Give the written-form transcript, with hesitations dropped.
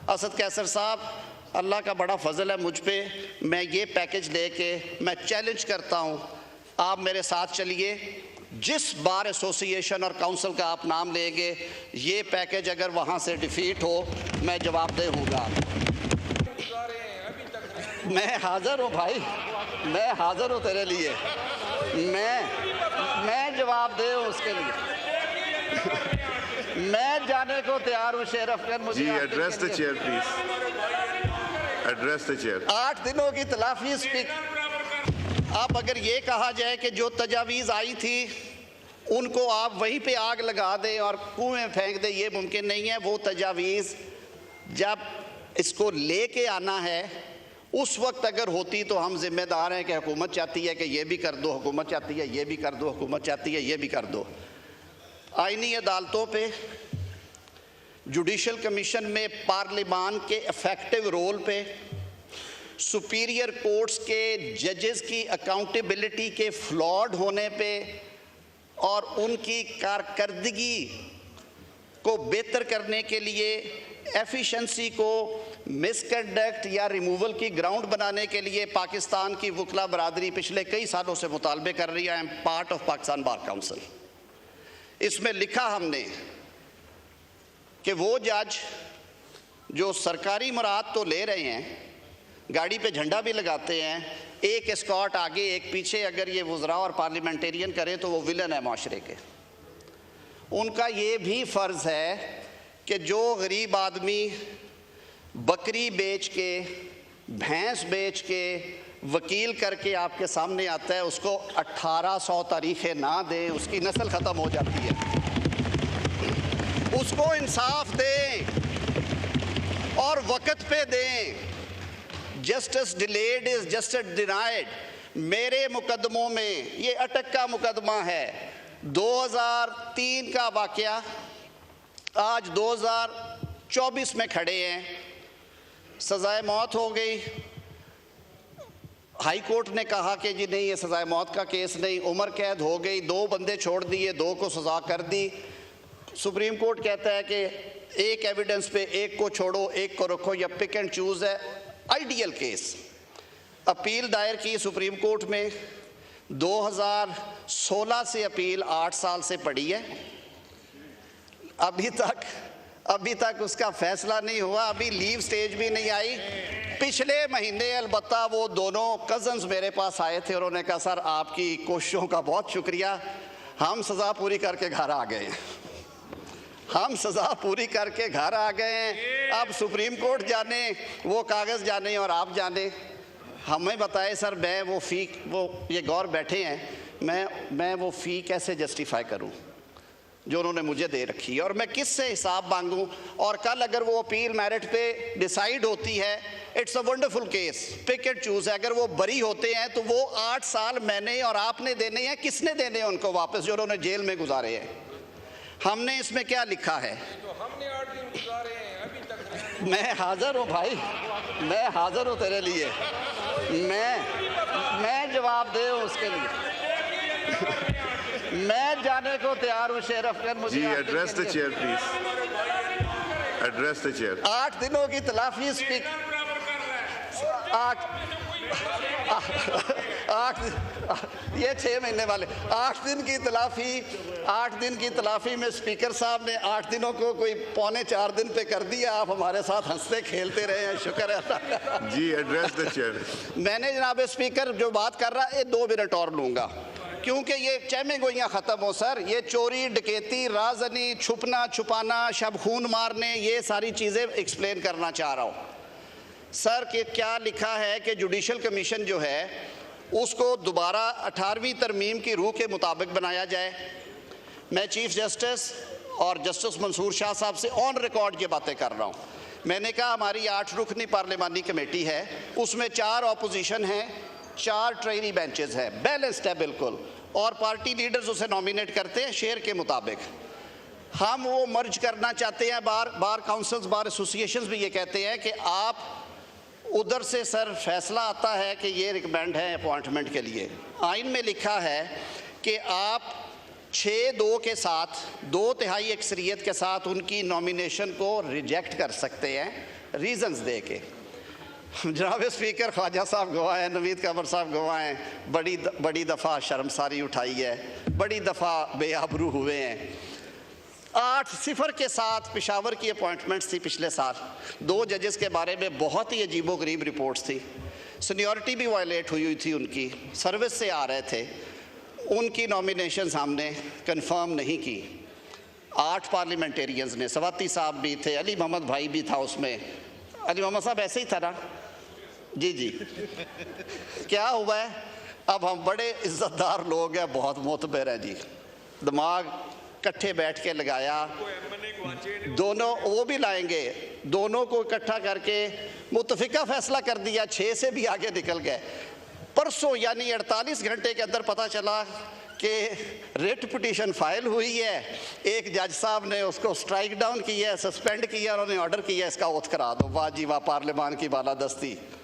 असद कैसर साहब, अल्लाह का बड़ा फजल है मुझ पे, मैं ये पैकेज लेके मैं चैलेंज करता हूँ, आप मेरे साथ चलिए। जिस बार एसोसिएशन और काउंसिल का आप नाम लेंगे, ये पैकेज अगर वहाँ से डिफीट हो, मैं जवाबदेह हूँगा। मैं हाज़िर हूँ भाई, मैं हाज़िर हूँ तेरे लिए, मैं जवाबदेह हूँ उसके लिए। मैं जाने को तैयार हूँ शेर अफगान। मुझे जी, address the chair please, address the chair. 8 दिनों की तलाफी स्पीकर। अब अगर ये कहा जाए कि जो तजावीज़ आई थी उनको आप वहीं पे आग लगा दें और कुएं में फेंक दें, ये मुमकिन नहीं है। वो तजावीज़ जब इसको लेके आना है उस वक्त अगर होती तो हम जिम्मेदार हैं कि हुकूमत चाहती है कि ये भी कर दो, हुकूमत चाहती है ये भी कर दो, हुकूमत चाहती है ये भी कर दो। आईनी अदालतों पे, जुडिशल कमीशन में पार्लिमान के इफेक्टिव रोल पे, सुपीरियर कोर्ट्स के जजेस की अकाउंटेबिलिटी के फ्लॉड होने पे और उनकी कारकर्दगी को बेहतर करने के लिए, एफिशिएंसी को मिसकंडक्ट या रिमूवल की ग्राउंड बनाने के लिए पाकिस्तान की वकला बरादरी पिछले कई सालों से मुतालबे कर रही है। I am part of Pakistan bar council. इसमें लिखा हमने कि वो जज जो सरकारी मुराद तो ले रहे हैं, गाड़ी पे झंडा भी लगाते हैं, एक एस्कॉर्ट आगे एक पीछे, अगर ये वज़रा और पार्लियामेंटेरियन करें तो वो विलन है माशरे के। उनका ये भी फ़र्ज़ है कि जो गरीब आदमी बकरी बेच के, भैंस बेच के, वकील करके आपके सामने आता है, उसको 1800 तारीखें ना दें, उसकी नस्ल ख़त्म हो जाती है। उसको इंसाफ दें और वक़्त पे दें। Justice delayed is justice denied. मेरे मुकदमों में, ये अटक का मुकदमा है, 2003 का वाक़या, आज 2024 में खड़े हैं, सज़ाए मौत हो गई। हाई कोर्ट ने कहा कि जी नहीं, ये सज़ाए मौत का केस नहीं, उम्र कैद हो गई, 2 बंदे छोड़ दिए, 2 को सज़ा कर दी। सुप्रीम कोर्ट कहता है कि एक एविडेंस पे एक को छोड़ो, एक को रखो, या पिक एंड चूज़ है। Ideal case. अपील दायर की सुप्रीम कोर्ट में, 2016 से अपील 8 साल से पड़ी है, अभी तक उसका फैसला नहीं हुआ, अभी लीव स्टेज भी नहीं आई। पिछले महीने अलबत्ता वो दोनों कज़न्स मेरे पास आए थे, उन्होंने कहा सर आपकी कोशिशों का बहुत शुक्रिया, हम सज़ा पूरी करके घर आ गए हैं, हम सज़ा पूरी करके घर आ गए हैं। अब सुप्रीम कोर्ट जाने, वो कागज़ जाने और आप जाने। हमें बताए सर, मैं वो फ़ी, वो ये गौर बैठे हैं, मैं वो फ़ी कैसे जस्टिफाई करूं जो उन्होंने मुझे दे रखी है, और मैं किस से हिसाब मांगूं। और कल अगर वो अपील मेरिट पे डिसाइड होती है, it's a wonderful case, pick and choose है। अगर वो बरी होते हैं तो वो 8 साल मैंने और आपने देने हैं, किसने देने हैं उनको वापस, जो उन्होंने जेल में गुजारे हैं। हमने इसमें क्या लिखा है? तो हमने 8 दिन गुजारे हैं, अभी तक। मैं हाज़िर हूँ भाई, मैं हाज़िर हूँ तेरे लिए, मैं जवाबदेह हूँ उसके लिए। मैं जाने को तैयार हूँ शेर अफगान। जी, address the chair please, address the chair. 8 दिनों की तलाफी स्पीकर, 8 ये 6 महीने वाले 8 दिन की तलाफी, 8 दिन की तलाफी में स्पीकर साहब ने 8 दिनों को कोई 3.25 दिन पे कर दिया। आप हमारे साथ हंसते खेलते रहे हैं, शुक्र है। जी, एड्रेस द चेयर। मैंने जनाब स्पीकर जो बात कर रहा है 2 मिनट और लूँगा, क्योंकि ये चहमे गोइयाँ ख़त्म हो सर। ये चोरी, डकैती, राजनी, छुपना छुपाना, शब खून मारने, ये सारी चीज़ें एक्सप्लेन करना चाह रहा हूँ सर कि क्या लिखा है कि जुडिशल कमीशन जो है उसको दोबारा 18वीं तरमीम की रूह के मुताबिक बनाया जाए। मैं चीफ जस्टिस और जस्टिस मंसूर शाह साहब से ऑन रिकॉर्ड ये बातें कर रहा हूँ। मैंने कहा हमारी 8 रुकनी पार्लिमानी कमेटी है, उसमें 4 ऑपोजिशन हैं, 4 ट्रेनी बेंचेस हैं, बैलेंस्ड है बिल्कुल, और पार्टी लीडर्स उसे नॉमिनेट करते हैं शेयर के मुताबिक। हम वो मर्ज करना चाहते हैं। बार काउंसिल्स, बार एसोसिएशंस भी ये कहते हैं कि आप उधर से सर फैसला आता है कि ये रिकमेंड है अपॉइंटमेंट के लिए। आइन में लिखा है कि आप 6-2 के साथ 2/3 अक्सरियत के साथ उनकी नॉमिनेशन को रिजेक्ट कर सकते हैं रीजंस दे के। जनाब स्पीकर, ख्वाजा साहब गवाह हैं, नवीद कमर साहब गवाह हैं, बड़ी दफ़ा शर्मसारी उठाई है, बड़ी दफ़ा बेआबरू हुए हैं। 8-0 के साथ पेशावर की अपॉइंटमेंट्स थी पिछले साल। 2 जजेस के बारे में बहुत ही अजीबोगरीब रिपोर्ट्स थी, सीनियरिटी भी वायलेट हुई थी, उनकी सर्विस से आ रहे थे, उनकी नॉमिनेशंस हमने कंफर्म नहीं की। 8 पार्लियामेंटेरियंस ने, सवाती साहब भी थे, अली मोहम्मद भाई भी था उसमें। अली मोहम्मद साहब ऐसे ही था ना? जी जी। क्या हुआ है, अब हम बड़े इज्जतदार लोग हैं, बहुत मोतबर हैं जी, दिमाग इकट्ठे बैठ के लगाया, दोनों वो भी लाएंगे, दोनों को इकट्ठा करके मुतफिका फैसला कर दिया, 6 से भी आगे निकल गए। परसों यानी 48 घंटे के अंदर पता चला कि रिट पिटीशन फाइल हुई है, एक जज साहब ने उसको स्ट्राइक डाउन किया है, सस्पेंड किया, उन्होंने ऑर्डर किया इसका ओथ करा दो। वाह जी वाह, पार्लियामान की बालादस्ती।